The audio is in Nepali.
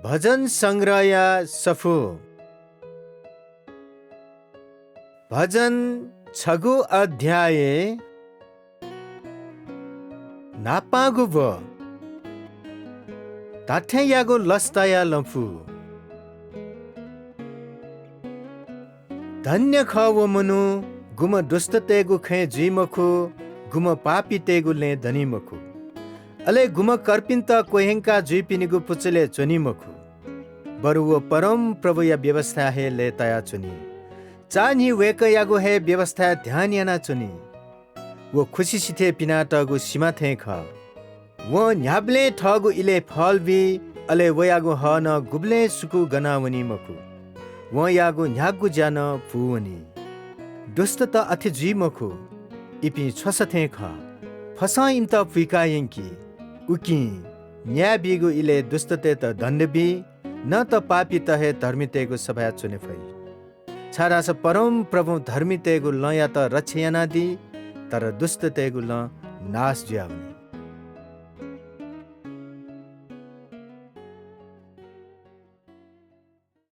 भजन सङ्ग्रह सफु भजन 6 अध्याय नापागुब ताठ्यायागो लस्ताया लम्फु धन्य ख वो मनु गुम दुष्टतेगु खे जुइमखु गुम पापीतेगु ले धनीमखु अले गुम कर्पिन्त कोहेंका जुइपिनिगु पुचले चुनिमखु बरु वो परम प्रभु या व्यवस्था है ले तया चुनी चानी वेक यागो है व्यवस्था ध्यान याना चुनी वो खुशी सिथे पिना टगु सीमा थे ख वो न्याब्ले ठगु इले फल भी अले वो यागो ह न गुब्ले सुकु गनावनी मखु वो यागो न्यागु जान फुवनी दुष्ट त अथे जी मखु इपि छसथे ख फसाइम त फुइकायंकी उकी न्याय बिगु इले दुष्टते त दण्डबी न त पापी त हे धर्मितेगु सभा चुने फै छारा स परम प्रभु धर्मितेगु ल या त रक्षयाना दि तर दुष्टतेगु ल नाश ज्याउने